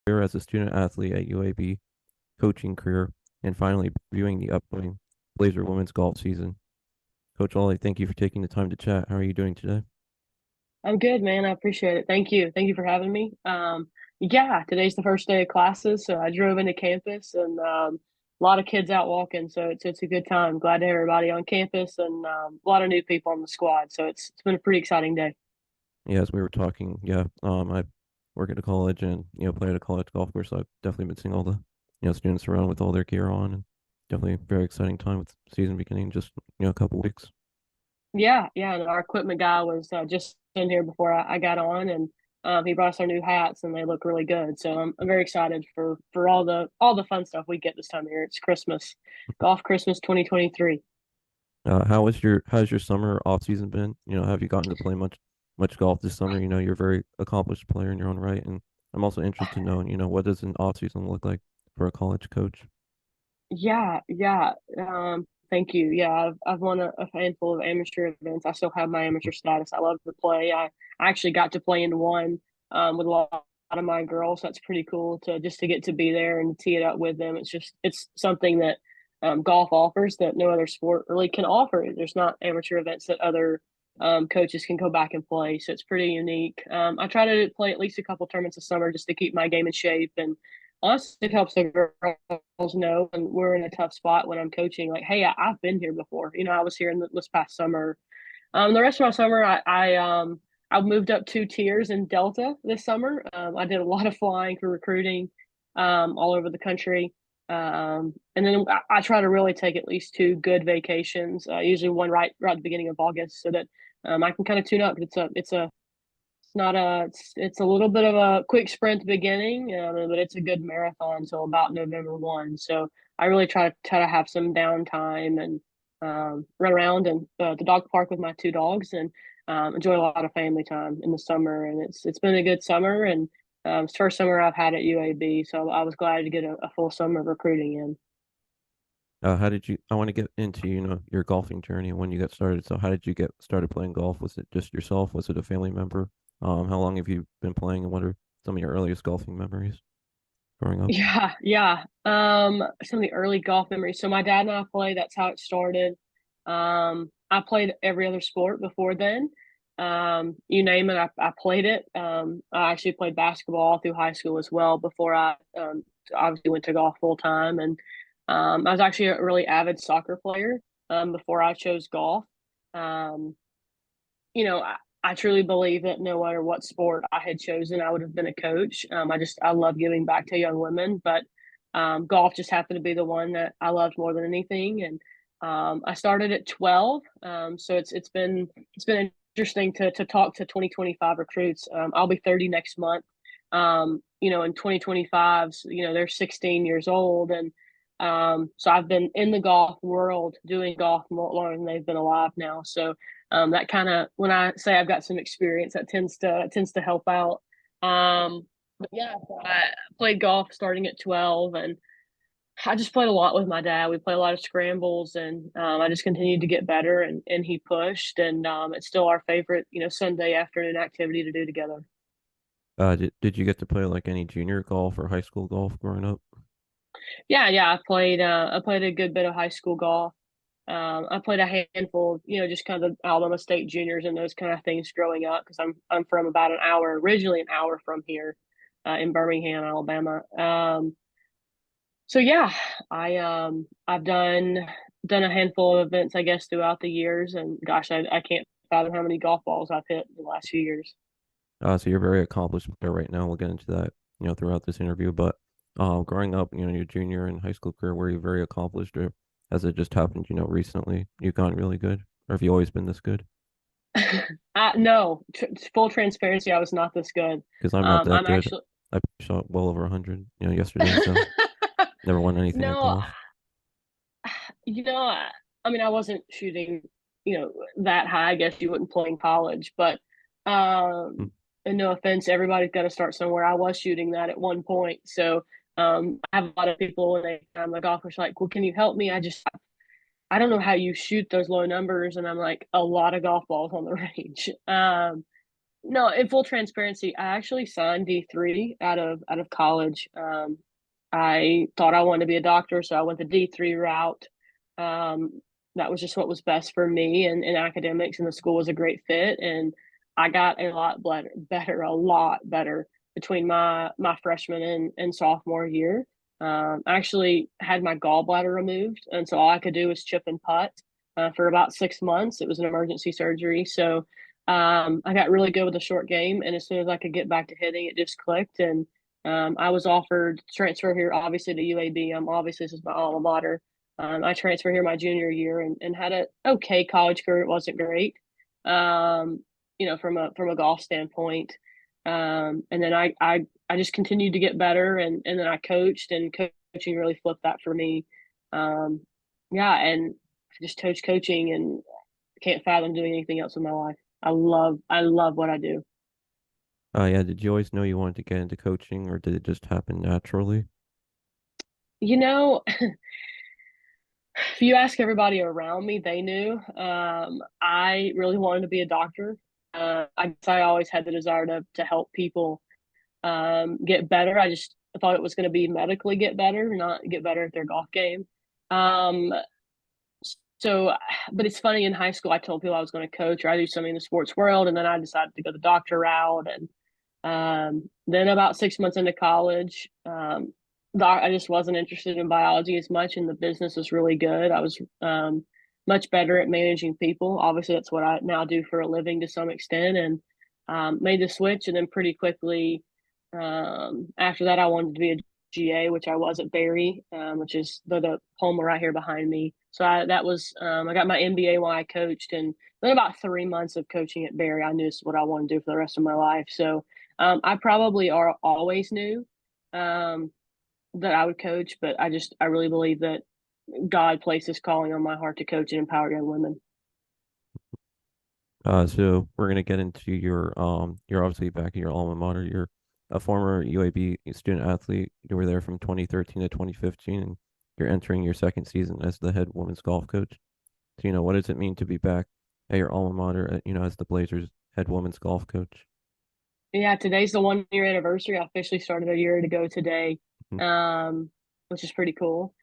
career as a student athlete at UAB, coaching career, and finally viewing the upcoming Blazer women's golf season. Coach Lawley, thank you for taking the time to chat. How are you doing today? I'm good, man. I appreciate it. Thank you. Thank you for having me. Yeah, today's the first day of classes, so I drove into campus and a lot of kids out walking, so it's a good time. Glad to have everybody on campus and a lot of new people on the squad. So it's been a pretty exciting day. Yeah, as we were talking, I work at a college and play at a college golf course. So I've definitely been seeing all the students around with all their gear on, and definitely a very exciting time with season beginning just a couple weeks. Yeah, yeah. And our equipment guy was just in here before I got on, and he brought us our new hats, and they look really good. So I'm very excited for all the fun stuff we get this time of year. It's Christmas, golf Christmas 2023. How's your summer off season been? Have you gotten to play much golf this summer? You're a very accomplished player in your own right, and I'm also interested to know, what does an off season look like for a college coach? Yeah, yeah. Thank you. Yeah, I've won a handful of amateur events. I still have my amateur status. I love to play. I actually got to play in one with a lot of my girls. That's pretty cool to just to get to be there and tee it up with them. It's something that golf offers that no other sport really can offer. There's not amateur events that other coaches can go back and play, so it's pretty unique. I try to play at least a couple tournaments a summer just to keep my game in shape and honestly, it helps the girls know when we're in a tough spot when I'm coaching. Like, hey, I've been here before. I was here this past summer. The rest of my summer, I moved up 2 tiers in Delta this summer. I did a lot of flying for recruiting, all over the country. And then I try to really take at least two good vacations. Usually one right at the beginning of August, so that I can kind of tune up. It's not it's a little bit of a quick sprint beginning, but it's a good marathon until about November 1. So I really try to have some downtime and run around and the dog park with my two dogs and enjoy a lot of family time in the summer. And it's been a good summer and it's the first summer I've had at UAB, so I was glad to get a full summer of recruiting in. I want to get into, your golfing journey and when you got started. So how did you get started playing golf? Was it just yourself? Was it a family member? How long have you been playing and what are some of your earliest golfing memories growing up? Yeah, yeah. Some of the early golf memories. So my dad and I play. That's how it started. I played every other sport before then. You name it, I played it. I actually played basketball through high school as well before I obviously went to golf full time. And I was actually a really avid soccer player before I chose golf. Um, I truly believe that no matter what sport I had chosen, I would have been a coach. I love giving back to young women, but golf just happened to be the one that I loved more than anything. And I started at 12, so it's been interesting to talk to 2025 recruits. I'll be 30 next month. In 2025, they're 16 years old, and so I've been in the golf world doing golf more longer than they've been alive now. So that kind of when I say I've got some experience, that tends to help out. But yeah, so I played golf starting at 12, and I just played a lot with my dad. We played a lot of scrambles, and I just continued to get better, and he pushed, and it's still our favorite, Sunday afternoon activity to do together. Did you get to play like any junior golf or high school golf growing up? Yeah, yeah, I played a good bit of high school golf. I played a handful of, just kind of Alabama State juniors and those kind of things growing up because I'm from about originally an hour from here, in Birmingham, Alabama. So yeah, I've done a handful of events, I guess, throughout the years, and gosh, I can't fathom how many golf balls I've hit in the last few years. So you're a very accomplished player right now. We'll get into that, throughout this interview. But growing up, your junior and high school career, were you very accomplished, or has it just happened, recently you've gotten really good, or have you always been this good? No, full transparency, I was not this good. Because I'm not that I'm good. actually I shot well over 100, yesterday, so never won anything at no, golf. I mean, I wasn't shooting, that high. I guess you wouldn't play in college, but Hmm. and no offense, everybody's got to start somewhere. I was shooting that at one point, so I have a lot of people when my golfers like, well, can you help me? I don't know how you shoot those low numbers, and I'm like a lot of golf balls on the range. No, in full transparency, I actually signed D3 out of college. I thought I wanted to be a doctor, so I went the D3 route. Um, that was just what was best for me and in academics, and the school was a great fit. And I got a lot a lot better between my freshman and sophomore year. I actually had my gallbladder removed, and so all I could do was chip and putt for about 6 months. It was an emergency surgery, so I got really good with the short game, and as soon as I could get back to hitting, it just clicked. And I was offered transfer here, obviously to UAB. Obviously this is my alma mater. I transferred here my junior year and had a okay college career. It wasn't great, um, from a golf standpoint. And then I just continued to get better, and then I coached, and coaching really flipped that for me. Um, yeah, and I just coaching, and can't fathom doing anything else in my life. I love what I do. Yeah, did you always know you wanted to get into coaching, or did it just happen naturally? You know, if you ask everybody around me, they knew. I really wanted to be a doctor. I guess I always had the desire to help people get better. I just thought it was going to be medically get better, not get better at their golf game. Um, so, but it's funny, in high school, I told people I was going to coach or I do something in the sports world, and then I decided to go the doctor route. And then about 6 months into college, I just wasn't interested in biology as much, and the business was really good. I was much better at managing people. Obviously, that's what I now do for a living to some extent, and made the switch. And then pretty quickly after that, I wanted to be a GA, which I was at Barry, which is the diploma right here behind me. So I got my MBA while I coached, and then about 3 months of coaching at Barry, I knew this is what I want to do for the rest of my life. So I probably always knew um, that I would coach, but I really believe that God placed this calling on my heart to coach and empower young women. So we're gonna get into you're obviously back in your alma mater. You're a former UAB student athlete. You were there from 2013 to 2015, and you're entering your second season as the head women's golf coach. So, what does it mean to be back at your alma mater, as the Blazers head women's golf coach? Yeah, today's the 1 year anniversary. I officially started a year ago today, Mhm. um, which is pretty cool.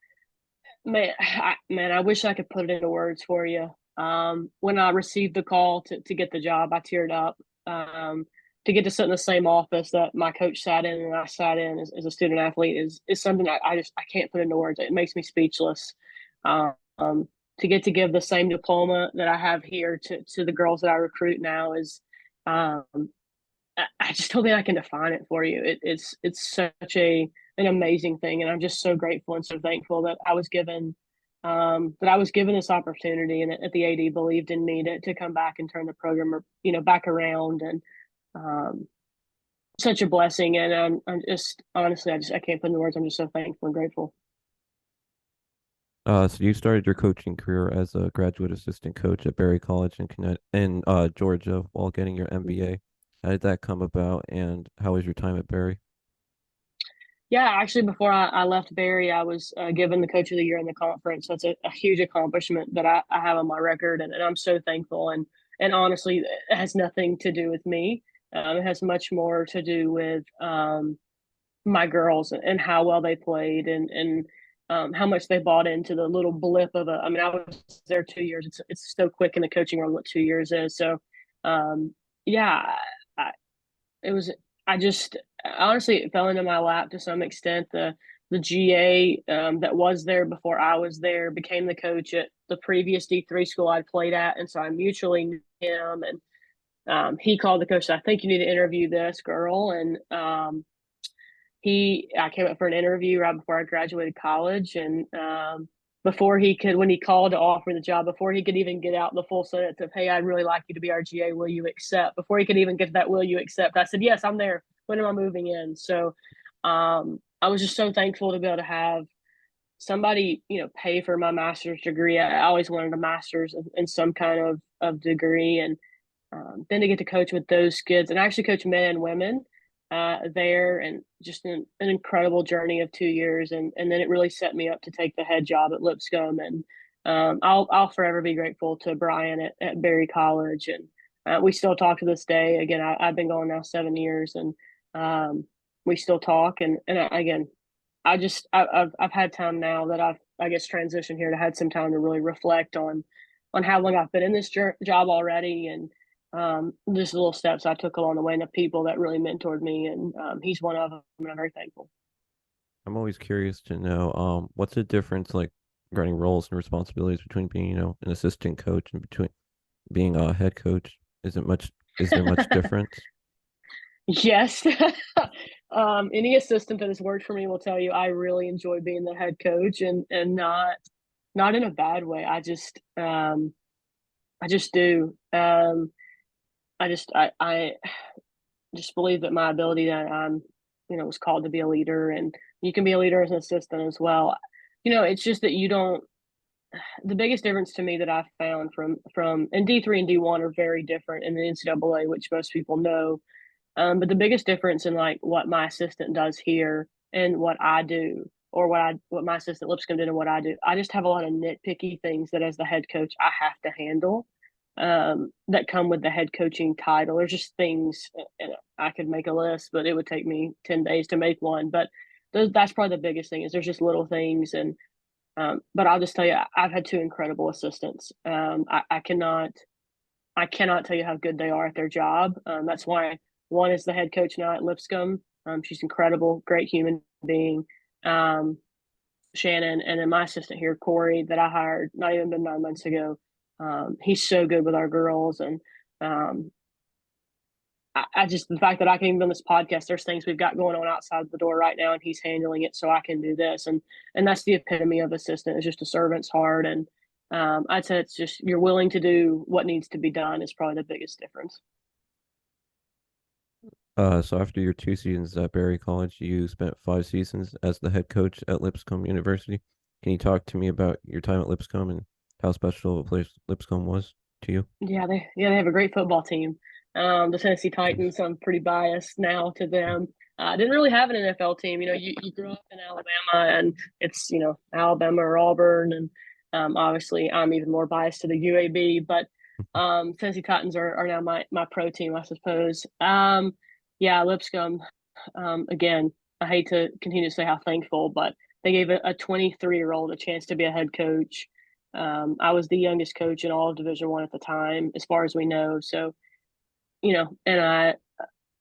Man, I wish I could put it into words for you. When I received the call to get the job, I teared up. To get to sit in the same office that my coach sat in and I sat in as a student athlete is something I can't put into words. It makes me speechless. Um, to get to give the same diploma that I have here to the girls that I recruit now is um, I just don't think I can define it for you. It's such an amazing thing, and I'm just so grateful and so thankful that I was given this opportunity, and that the AD believed in me to come back and turn the program, back around. And um, such a blessing. And I'm just honestly, I can't put into words. I'm just so thankful and grateful. So you started your coaching career as a graduate assistant coach at Berry College in Georgia while getting your MBA. How did that come about, and how was your time at Berry? Yeah, actually, before I left Barry, I was given the Coach of the Year in the conference. That's a huge accomplishment that I have on my record, and I'm so thankful. And honestly, it has nothing to do with me. It has much more to do with my girls and how well they played, and how much they bought into the little blip of a. I mean, I was there 2 years. It's so quick in the coaching world what 2 years is. So, yeah, I, it was I just honestly it fell into my lap to some extent. The GA that was there before I was there became the coach at the previous D3 school I'd played at, and so I mutually knew him. And he called the coach, said, I think you need to interview this girl. And I came up for an interview right before I graduated college, and before he could, when he called to offer the job, before he could even get out the full sentence of, "Hey, I'd really like you to be our GA. Will you accept?" Before he could even get that, "Will you accept?" I said, "Yes, I'm there. When am I moving in?" So, I was just so thankful to be able to have somebody, pay for my master's degree. I always wanted a master's in some kind of degree, and then to get to coach with those kids and actually coach men and women there, and just an incredible journey of 2 years. And then it really set me up to take the head job at Lipscomb. And I'll forever be grateful to Brian at Berry College. And We still talk to this day. Again, I've been going now 7 years, and um, we still talk. And again, I've had time now that I guess transitioned here to had some time to really reflect on how long I've been in this job already, and just the little steps I took along the way, and the people that really mentored me. And he's one of them, and I'm very thankful. I'm always curious to know, what's the difference like regarding roles and responsibilities between being, an assistant coach and between being a head coach? Is there much difference? Yes. Any assistant that has worked for me will tell you I really enjoy being the head coach, and not in a bad way. I just do. I just believe that my ability that I'm, was called to be a leader, and you can be a leader as an assistant as well. It's just that you don't. The biggest difference to me that I've found from and D3 and D1 are very different in the NCAA, which most people know. But the biggest difference in like what my assistant does here and what I do, or what my assistant Lipscomb did and what I do, I just have a lot of nitpicky things that as the head coach I have to handle, that come with the head coaching title. There's just things, and I could make a list, but it would take me 10 days to make one. But that's probably the biggest thing is there's just little things. And but I'll just tell you, I've had two incredible assistants. I cannot tell you how good they are at their job. That's why one is the head coach now at Lipscomb. She's incredible, great human being. Um, Shannon, and then my assistant here, Corey, that I hired not even been 9 months ago. He's so good with our girls, and um, I just the fact that I can even be on this podcast. There's things we've got going on outside the door right now, and he's handling it, so I can do this, and that's the epitome of assistant. It's just a servant's heart, and I'd say it's just you're willing to do what needs to be done is probably the biggest difference. So after your 2 seasons at Berry College, you spent 5 seasons as the head coach at Lipscomb University. Can you talk to me about your time at Lipscomb and how special a place Lipscomb was to you? Yeah, they have a great football team. The Tennessee Titans. I'm pretty biased now to them. I didn't really have an NFL team. You grew up in Alabama, and it's Alabama or Auburn, and obviously I'm even more biased to the UAB. But Tennessee Titans are now my pro team, I suppose. Yeah, Lipscomb. Again, I hate to continue to say how thankful, but they gave a 23-year-old a chance to be a head coach. I was the youngest coach in all of Division 1 at the time, as far as we know. So, and I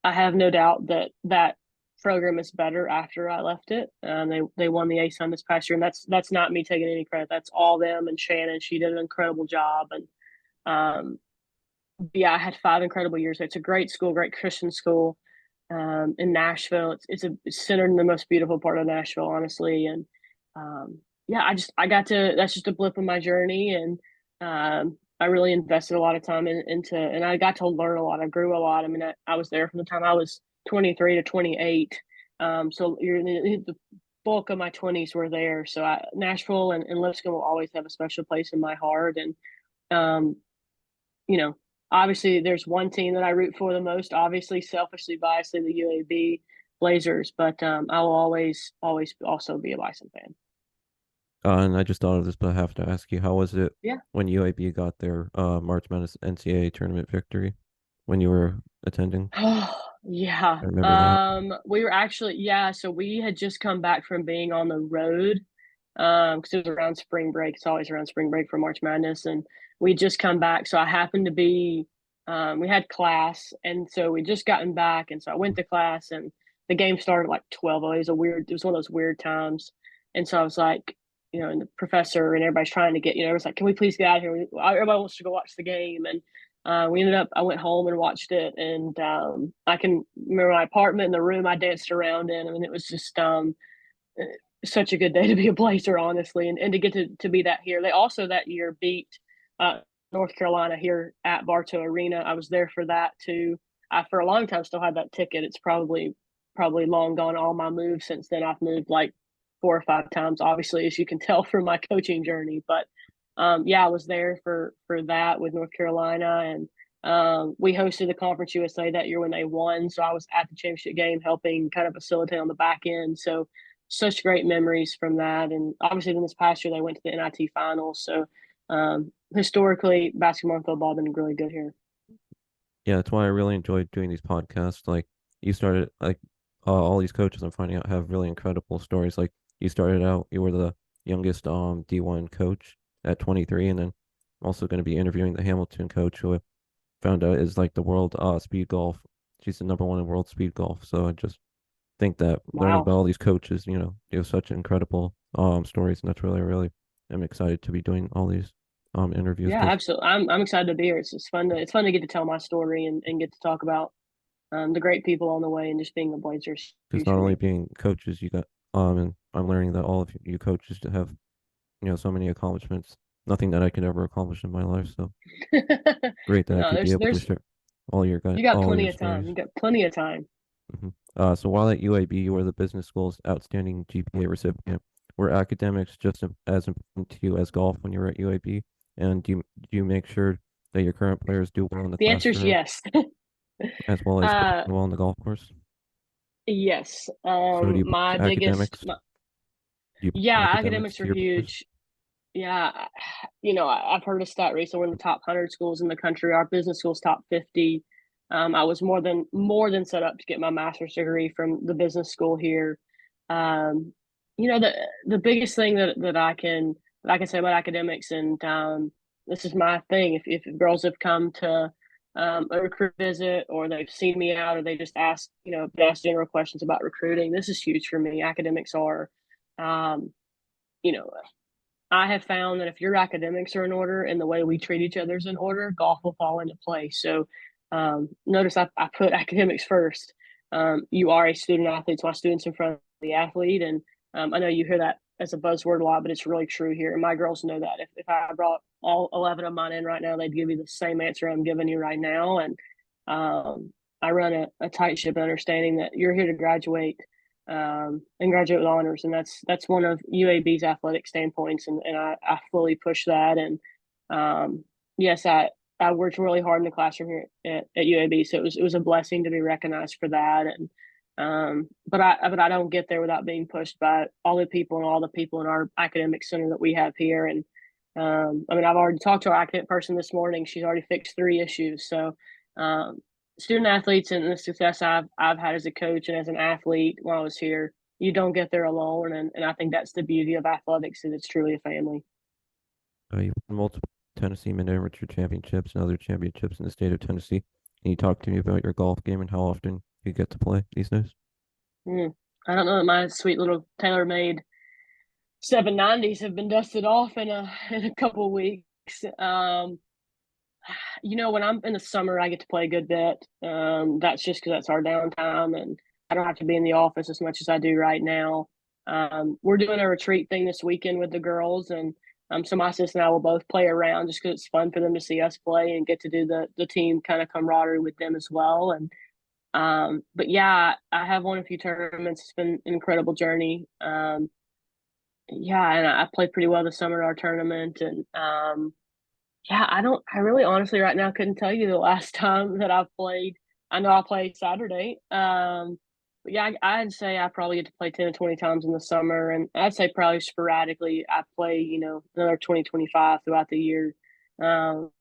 have no doubt that that program is better after I left it. They won the ASUN this past year, and that's not me taking any credit. That's all them and Shannon. She did an incredible job, and um, yeah, I had 5 incredible years. It's a great school, great Christian school, in Nashville. It's centered in the most beautiful part of Nashville, honestly. And yeah, I got to. That's just a blip in my journey, and I really invested a lot of time into, and I got to learn a lot. I grew a lot. I mean, I was there from the time I was 23 to 28. So the bulk of my 20s were there. So Nashville and Lipscomb will always have a special place in my heart. And um, you know, obviously there's one team that I root for the most, obviously selfishly biasedly the UAB Blazers, but I will always also be a Bison fan. And I just thought of this, but I have to ask you, how was it Yeah. when UAB got their March Madness NCAA tournament victory when you were attending? Oh, yeah. I remember that. We were actually, yeah, so we had just come back from being on the road, because it was around spring break. It's always around spring break for March Madness, and we just come back. So I happened to be, we had class, and so we just gotten back, and so I went to class, and the game started like 12. It was one of those weird times, and so I was like, and the professor and everybody's trying to get, it was like, can we please get out of here? Everybody wants to go watch the game, and I went home and watched it, and I can remember my apartment and the room I danced around in. I mean, it was just such a good day to be a Blazer, honestly, and to get to be that here. They also that year beat uh, North Carolina here at Bartow Arena. I was there for that too. I for a long time still had that ticket. It's probably long gone. All my moves since then, I've moved like 4 or 5 times, obviously, as you can tell from my coaching journey. But yeah, I was there for that with North Carolina, and we hosted the Conference USA that year when they won. So I was at the championship game helping kind of facilitate on the back end. So such great memories from that. And obviously, then this past year they went to the NIT finals. So historically, basketball and football have been really good here. Yeah, that's why I really enjoyed doing these podcasts. Like you started like all these coaches I'm finding out have really incredible stories. Like you started out, you were the youngest D1 coach at 23, and then I'm also going to be interviewing the Hamilton coach who I found out is like the world speed golf. She's the number one in world speed golf. So I just think that learning Wow. about all these coaches, you have such incredible stories, and that's really, really I'm excited to be doing all these interviews Yeah, because absolutely. I'm excited to be here. It's fun to get to tell my story and get to talk about the great people on the way and just being a Blazer is huge not for only me. being coaches, you got and I'm learning that all of you coaches to have so many accomplishments, nothing that I could ever accomplish in my life. So great that I No, could be able to there's share you got all plenty your of time. stories. You got plenty of time. So while at UAB, you were the business school's outstanding GPA recipient. Were academics just as important to you as golf when you were at UAB? And do you make sure that your current players do well in the The answer is classroom yes. as well as uh, perform well on the golf course? yes. So do you My push biggest, academics? my, Do you push yeah, academics academics to are your players? huge. Yeah, I've heard a stat recently. We're in the top 100 schools in the country. Our business school's top 50. I was more than set up to get my master's degree from the business school here. Um, the biggest thing that I can say about academics, and this is my thing. If girls have come to a recruit visit, or they've seen me out, or they just ask general questions about recruiting, this is huge for me. Academics are. Um, you know, I have found that if your academics are in order and the way we treat each other is in order, golf will fall into place. So notice I put academics first. You are a student athlete, so my students in front of the athlete. And I know you hear that as a buzzword a lot, but it's really true here. And my girls know that. If I brought all 11 of mine in right now, they'd give you the same answer I'm giving you right now. And I run a tight ship, understanding that you're here to graduate and graduate with honors. And that's one of UAB's athletic standpoints. And I fully push that. And yes, I worked really hard in the classroom here at UAB. So it was a blessing to be recognized for that. And but I don't get there without being pushed by all the people and all the people in our academic center that we have here. And I mean, I've already talked to our academic person this morning. She's already fixed 3 issues. So um, student athletes and the success I've had as a coach and as an athlete while I was here, you don't get there alone, and I think that's the beauty of athletics, is it's truly a family. You've won multiple Tennessee mid-amateur championships and other championships in the state of Tennessee. Can you talk to me about your golf game and how often you get to play these days? Mm. I don't know that my sweet little tailor-made 790s have been dusted off in a couple of weeks. When I'm in the summer, I get to play a good bit. That's just because that's our downtime, and I don't have to be in the office as much as I do right now. We're doing a retreat thing this weekend with the girls, and so my sister and I will both play around just because it's fun for them to see us play and get to do the team kind of camaraderie with them as well. And but yeah, I have won a few tournaments. It's been an incredible journey. Yeah, and I played pretty well this summer at our tournament, and yeah, I really honestly right now couldn't tell you the last time that I've played. I know I played Saturday. But yeah, I'd say I probably get to play 10 to 20 times in the summer. And I'd say probably sporadically I play, another 20, 25 throughout the year. Um,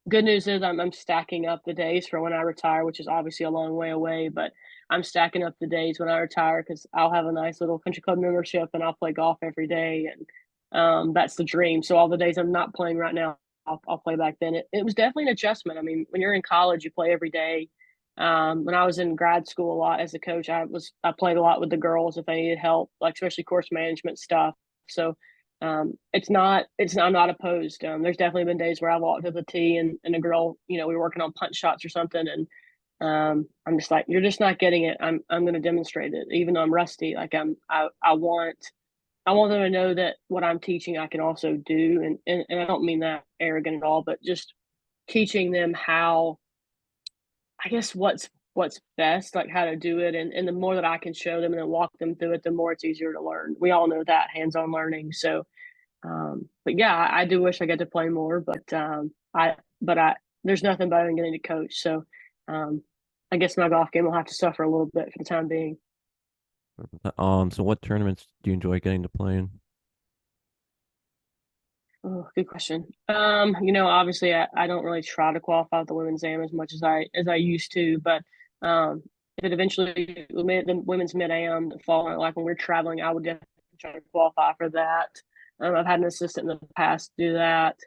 Good news is I'm stacking up the days for when I retire, which is obviously a long way away, but I'm stacking up the days when I retire because I'll have a nice little country club membership and I'll play golf every day. And that's the dream. So all the days I'm not playing right now, I'll play back then. It was definitely an adjustment. I mean, when you're in college, you play every day. When I was in grad school a lot as a coach, I played a lot with the girls if they needed help, like especially course management stuff. So I'm not opposed. There's definitely been days where I walked to the tee and a girl, we were working on punch shots or something, and I'm just like, you're just not getting it. I'm going to demonstrate it, even though I'm rusty. Like I want them to know that what I'm teaching I can also do, and I don't mean that arrogant at all, but just teaching them how, I guess, what's best, like how to do it, and the more that I can show them and then walk them through it, the more it's easier to learn. We all know that hands-on learning. So but yeah, I do wish I got to play more, but there's nothing better than getting to coach. So, um, I guess my golf game will have to suffer a little bit for the time being. So what tournaments do you enjoy getting to play in? Oh, good question. Obviously I don't really try to qualify with the women's am as much as I used to, but um if it eventually the women's mid am the fall, like when we're traveling, I would definitely try to qualify for that. I've had an assistant in the past do that.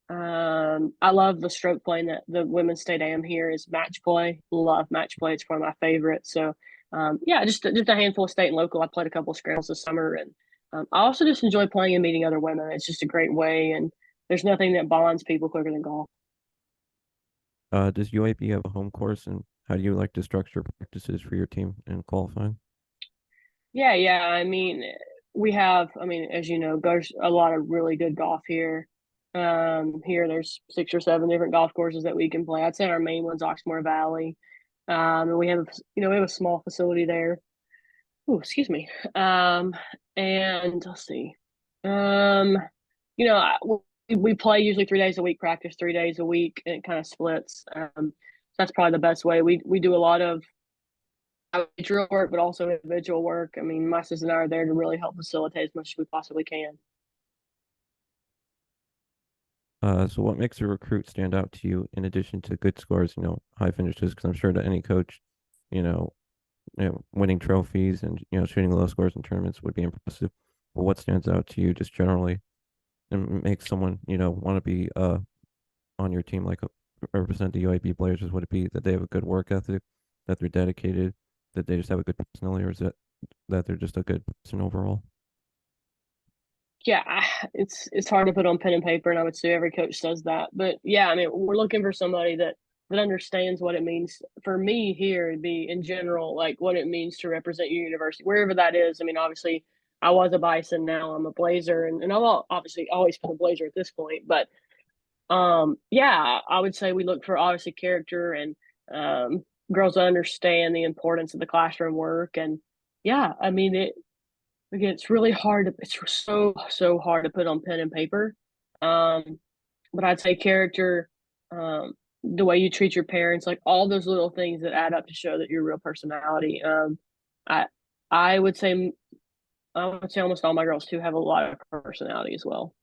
I love the stroke play that the women's state am here is match play. Love match play. It's one of my favorites. So yeah, just a handful of state and local. I played a couple of scrambles this summer, and I also just enjoy playing and meeting other women. It's just a great way, and there's nothing that bonds people quicker than golf. Does UAB have a home course, and how do you like to structure practices for your team in qualifying? Yeah, yeah. I mean, as you know, there's a lot of really good golf here. Here there's 6 or 7 different golf courses that we can play. I'd say our main one's Oxmoor Valley. And we have a small facility there. Oh, excuse me. And let's see. Um, you know, I, we play usually 3 days a week, practice 3 days a week, and it kind of splits. That's probably the best way. We do a lot of drill work, but also individual work. I mean, my sister and I are there to really help facilitate as much as we possibly can. So what makes a recruit stand out to you in addition to good scores, high finishes? Because I'm sure that any coach, you know, winning trophies and shooting low scores in tournaments would be impressive. But what stands out to you just generally and makes someone want to be on your team, like represent the UAB Blazers? Would it be that they have a good work ethic, that they're dedicated, that they just have a good personality, or is it that they're just a good person overall? Yeah, it's hard to put on pen and paper, and I would say every coach says that. But yeah, I mean, we're looking for somebody that understands what it means. For me here, it'd be in general, like what it means to represent your university, wherever that is. I mean, obviously, I was a Bison, now I'm a Blazer, and I've obviously always been a Blazer at this point. But yeah, I would say we look for obviously character and girls that understand the importance of the classroom work. And yeah, I mean, again, it's so hard to put on pen and paper. Um, but I'd say character, the way you treat your parents, like all those little things that add up to show that you're a real personality. I I would say I would say almost all my girls too have a lot of personality as well.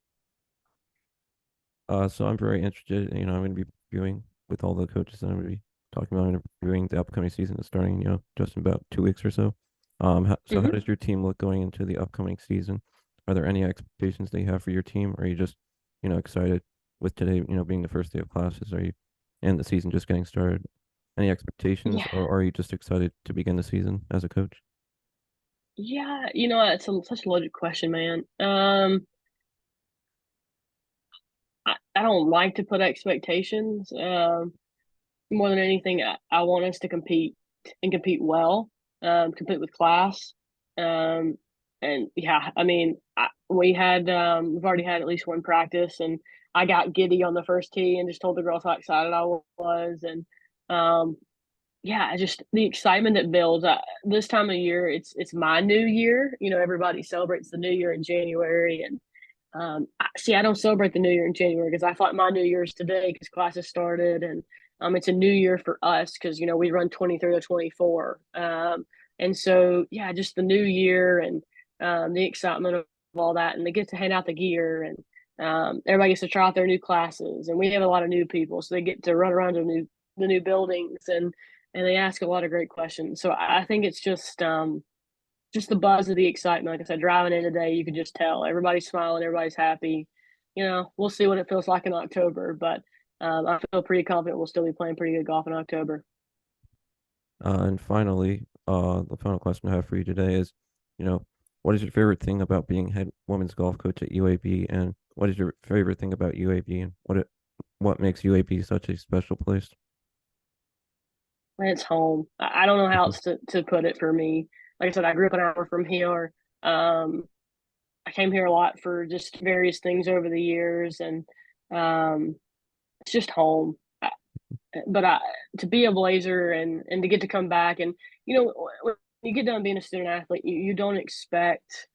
So I'm very interested. I'm going to be reviewing with all the coaches that I'm going to be talking about and reviewing the upcoming season is starting, just in about 2 weeks or so. So how Hmm. does your team look going into the upcoming season? Are there any expectations that you have for your team? Or are you just, excited with today, being the first day of classes? Are you and the season just getting started? Any expectations, Yeah, or are you just excited to begin the season as a coach? yeah. It's such a loaded question, man. I don't like to put expectations. More than anything, I want us to compete and compete well, compete with class. Um, and yeah, I mean, we've already had at least one practice, and I got giddy on the first tee and just told the girls how excited I was. And um, yeah, just the excitement that builds. This time of year, it's my new year. Everybody celebrates the new year in January, and see, I don't celebrate the New Year in January because I thought my New Year's today because classes started, and it's a new year for us because we run 23 to 24, and so yeah, just the new year and the excitement of all that, and they get to hand out the gear, and everybody gets to try out their new classes, and we have a lot of new people, so they get to run around the new buildings, and they ask a lot of great questions. So I think it's just the buzz of the excitement. Like I said, driving in today, you could just tell everybody's smiling, everybody's happy. We'll see what it feels like in October, but I feel pretty confident we'll still be playing pretty good golf in October. And finally, the final question I have for you today is, you know, what is your favorite thing about being head women's golf coach at UAB, and what is your favorite thing about UAB, and what makes UAB such a special place? And it's home. I don't know how Mhm. else to put it for me. Like I said, I grew up an hour from here. Um, I came here a lot for just various things over the years, and um, it's just home. But to be a Blazer and to get to come back, and when you get done being a student athlete, you don't expect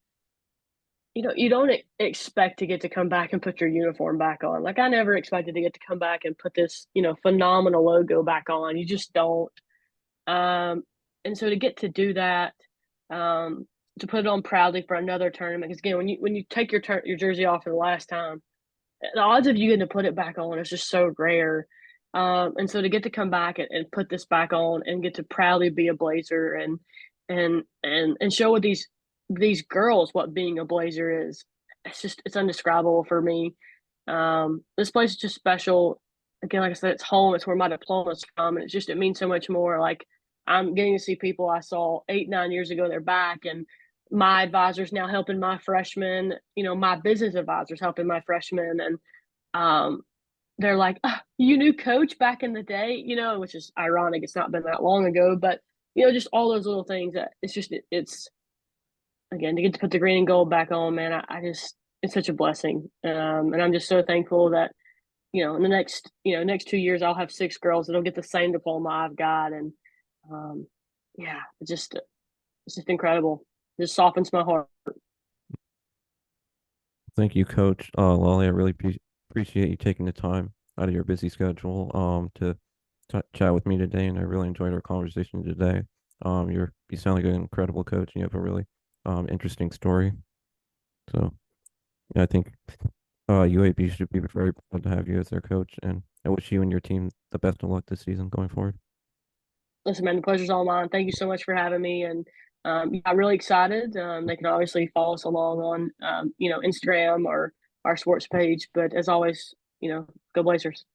you don't expect to get to come back and put your uniform back on. Like I never expected to get to come back and put this phenomenal logo back on. You just don't. Um, and so to get to do that, to put it on proudly for another tournament, because again, when you take your jersey off for the last time, the odds of you getting to put it back on is just so rare. And so to get to come back and put this back on and get to proudly be a Blazer and show what these girls what being a Blazer is, it's indescribable for me. This place is just special. Again, like I said, it's home. It's where my diplomas come, and it means so much more. Like I'm getting to see people I saw 8, 9 years ago. They're back, and my advisors now helping my freshmen. My business advisors helping my freshmen, and um, they're like, "You knew Coach back in the day," which is ironic. It's not been that long ago, but just all those little things. That it's again to get to put the green and gold back on, man. I just it's such a blessing, and I'm just so thankful that in the next 2 years, I'll have 6 girls that'll get the same diploma I've got, and um, yeah, it's just incredible. It just softens my heart. Thank you, Coach Lawley. I really appreciate you taking the time out of your busy schedule to chat with me today, and I really enjoyed our conversation today. You sound like an incredible coach, and you have a really interesting story. So yeah, I think UAB should be very proud to have you as their coach, and I wish you and your team the best of luck this season going forward. Listen, man, the pleasure's all mine. Thank you so much for having me, and yeah, I'm really excited. They can obviously follow us along on Instagram or our sports page, but as always, go Blazers.